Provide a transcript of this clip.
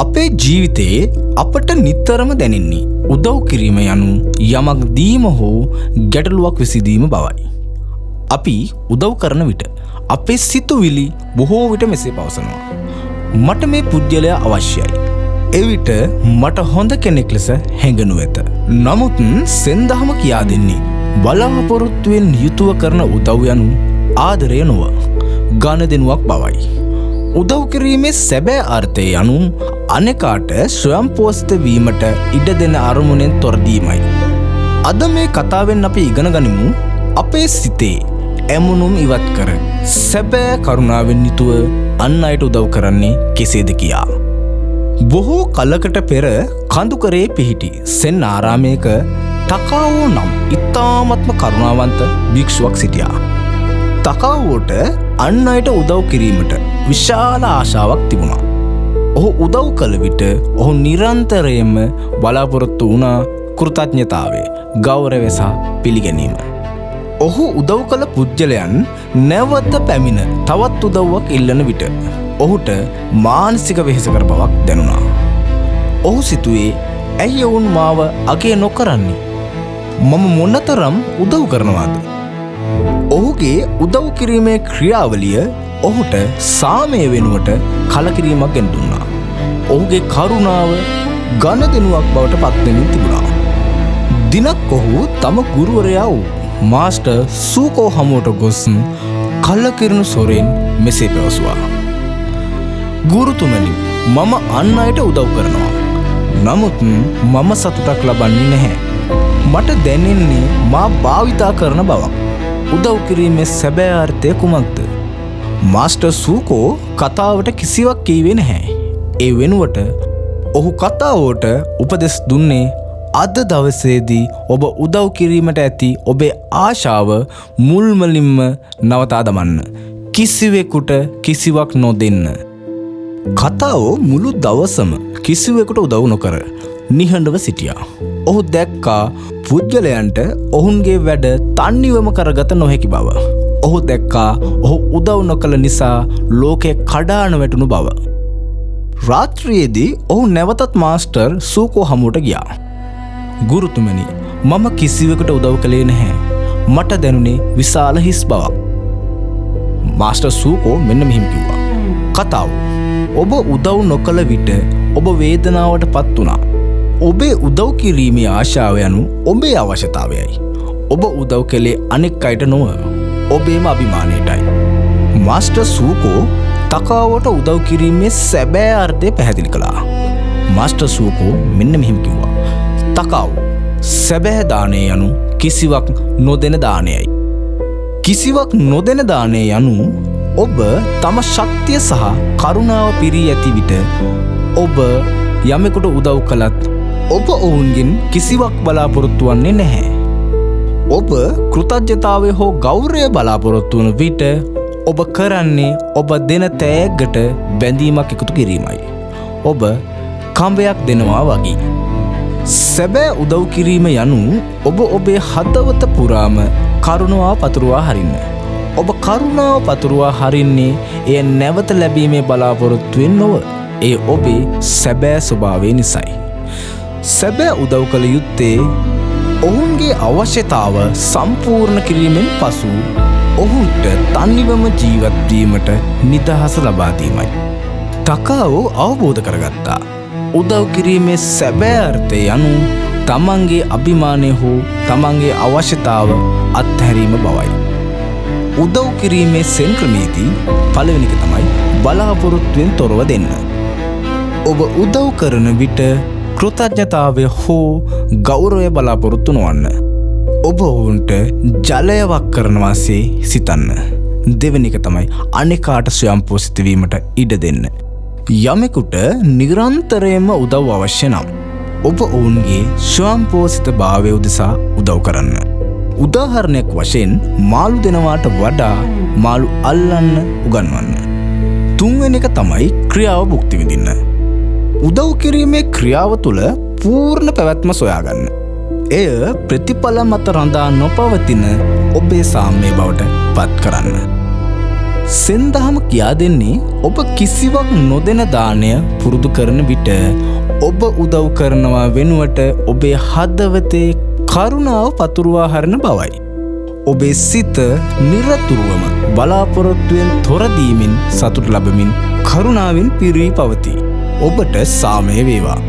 අපේ ජීවිතයේ අපට නිතරම දැනෙන්නේ උදව් කිරීම යනු යමක් දීම හෝ ගැටලුවක් විසඳීම බවයි. අපි උදව් කරන විට අපේ සිතුවිලි බොහෝ විට මෙසේ පවසනවා. මට මේ පුද්ගලයා අවශ්‍යයි. එවිට මට හොඳ කෙනෙක් ලෙස හැඟෙනු ඇත. නමුත් සෙන්දහම කියා දෙන්නේ බලාපොරොත්තුවෙන් යුතුව කරන උදව් යනු ආදරය නොව ගනුදෙනුවක් බවයි. උදව් කිරීමේ සැබෑ අර්ථය යනු අනෙකාට ස්වයංපෝෂිත වීමට ඉඩ දෙන අරමුණෙන් තොරදීමයි. අද මේ කතාවෙන් අපි ඉගෙන ගනිමු අපේ සිතේ ඇමුණුම් ඉවත් කර සැබෑ කරුණාවෙන් යුතුව අන් අයට උදව් කරන්නේ කෙසේද කියා. බොහෝ කලකට පෙර කඳුකරේ පිහිටි සෙන් ආරාමයක තකාවෝ නම් ඉතාමත්ම කරුණාවන්ත භික්ෂුවක් සිටියා. තකාවෝට අන් අයට උදව් කිරීමට විශාල ආශාවක් තිබුණා. ඔහු උදව් කළ විට ඔහු නිරන්තරයෙන්ම බලාපොරොත්තු වුණා කෘතඥතාවය, ගෞරවය සහ පිළිගැනීම. ඔහු උදව් කළ පුද්ගලයන් නැවත පැමිණ තවත් උදව්වක් ඉල්ලන විට ඔහුට මානසික වෙහෙසකර බවක් දැනුණා. ඔහු සිතුවේ ඇයි ඔවුන් මාව අගය නොකරන්නේ? මම මොනතරම් උදව් කරනවාද? ඔහුගේ උදව් කිරීමේ ක්‍රියාවලිය ඔහුට සාමය වෙනුවට කලකිරීමක් ගෙන දුන්නා. ඔහුගේ කරුණාව ගනුදෙනුවක් බවට පත්වෙමින් තිබුණා. දිනක් ඔහු තම ගුරුවරයා වූ මාස්ටර් සූකෝ හමුවට ගොස් කලකිරුණු සොරෙන් මෙසේ පැවසුවා. ගුරුතුමනි, මම අන් අයට උදව් කරනවා. නමුත් මම සතුටක් ලබන්නේ නැහැ. මට දැනෙන්නේ මා භාවිතා කරන බවක්. උදව් කිරීමේ සැබෑ අර්ථය කුමක්ද? මාස්ටර් සූකෝ කතාවට කිසිවක් කීවේ නැහැ. ඒ වෙනුවට ඔහු කතාවට උපදෙස් දුන්නේ අද දවසේදී ඔබ උදව් කිරීමට ඇති ඔබේ ආශාව මුල්මලින්ම නවතා දමන්න. කිසිවෙකුට කිසිවක් නොදෙන්න. කතාව මුළු දවසම කිසිවෙකුට උදව් නොකර නිහඬව සිටියා. ඔහු දැක්කා පුද්ගලයන්ට ඔවුන්ගේ වැඩ තන්නිවම කරගත නොහැකි බව. ඔහු දැක්කා ඔහු උදව් නොකළ නිසා ලෝකය කඩාන වැටුණු බව. රාත්‍රියේදී ඔහු නැවතත් මාස්ටර් සූකෝ හමුවට ගියා. ගුරුතුමනි, මම කිසිවෙකුට උදව් කළේ නැහැ. මට දැනුනේ විශාල හිස් බවක්. මාස්ටර් සූකෝ මෙන්න මෙහෙම කිව්වා. කතාව, ඔබ උදව් නොකළ විට ඔබ වේදනාවට පත් වුණා. ඔබේ උදව් කිරීමේ ආශාව යනු ඔබේ අවශ්‍යතාවයයි. ඔබ උදව් කළේ අනෙක් අයට නොව ඔබේම අභිමානයටයි. මාස්ටර් සූකෝ තකාවට උදව් කිරීමේ සැබෑ අර්ථය පැහැදිලි කළා. මාස්ටර් සූකෝ මෙන්න මෙහෙම කිව්වා. තකාව, සැබෑ දානය යනු කිසිවක් නොදෙන දානයයි. කිසිවක් නොදෙන දානය යනු ඔබ තම ශක්තිය සහ කරුණාව පිරී ඇති විට ඔබ යමෙකුට උදව් කළත් ඔබ ඔවුන්ගෙන් කිසිවක් බලාපොරොත්තු වන්නේ නැහැ. ඔබ කෘතඥතාවය හෝ ගෞරවය බලාපොරොත්තු වන විට ඔබ කරන්නේ ඔබ දෙන තෑග්ගට බැඳීමක් එකතු කිරීමයි. ඔබ කම්බයක් දෙනවා වගේ. සැබෑ උදව් කිරීම යනු ඔබ ඔබේ හදවත පුරාම කරුණාව පතුරවා හරින්න. ඔබ කරුණාව පතුරවා හරින්නේ එය නැවත ලැබීමේ බලාපොරොත්තුවෙන් නොව ඒ ඔබේ සැබෑ ස්වභාවය නිසයි. සැබෑ උදව් කළ යුත්තේ ඔවුන්ගේ අවශ්‍යතාව සම්පූර්ණ කිරීමෙන් පසු ඔහුට තනිවම ජීවත්වීමට නිදහස ලබා දීමයි. තකාව අවබෝධ කරගත්තා. උදව් කිරීමේ සැබෑ අර්ථය යනු තමන්ගේ අභිමානය හෝ තමන්ගේ අවශ්‍යතාව අත්හැරීම බවයි. උදව් කිරීමේ සෙන්ක්‍රමේදී පළවෙනි එක තමයි බලාපොරොත්තුවෙන් තොරව දෙන්න. ඔබ උදව් කරන විට කෘතඥතාවය හෝ ගෞරවය බලාපොරොත්තු නොවන්න. ඔබ ඔවුන්ට ජලයක් කරනවාසේ සිතන්න. දෙවෙනි එක තමයි අනෙකාට ස්වයංපෝෂිත වීමට ඉඩ දෙන්න. යමෙකුට නිරන්තරයෙන්ම උදව් අවශ්‍ය නම් ඔබ ඔවුන්ගේ ස්වයංපෝෂිත භාවය උදෙසා උදව් කරන්න. උදාහරණයක් වශයෙන් මාළු දෙනවාට වඩා මාළු අල්ලන්න උගන්වන්න. තුන්වෙනි එක තමයි ක්‍රියාව භුක්ති විඳින්න. උදව් කිරීමේ ක්‍රියාව තුළ පූර්ණ පැවැත්ම සොයාගන්න. එය ප්‍රතිඵල මත රඳා නොපවතින ඔබේ සාම්‍ය බවට පත් කරන්න. සෙන්දහම කියා දෙන්නේ ඔබ කිසිවක් නොදෙන දානය පුරුදු කරන විට ඔබ උදව් කරනවා වෙනුවට ඔබේ හදවතේ කරුණාව පතුරුවා හරින බවයි. ඔබේ සිත නිරතුරුවම බලාපොරොත්තුවෙන් තොරදීමින් සතුට ලබමින් කරුණාවෙන් පිරී පවතී. ඔබට සාමය වේවා.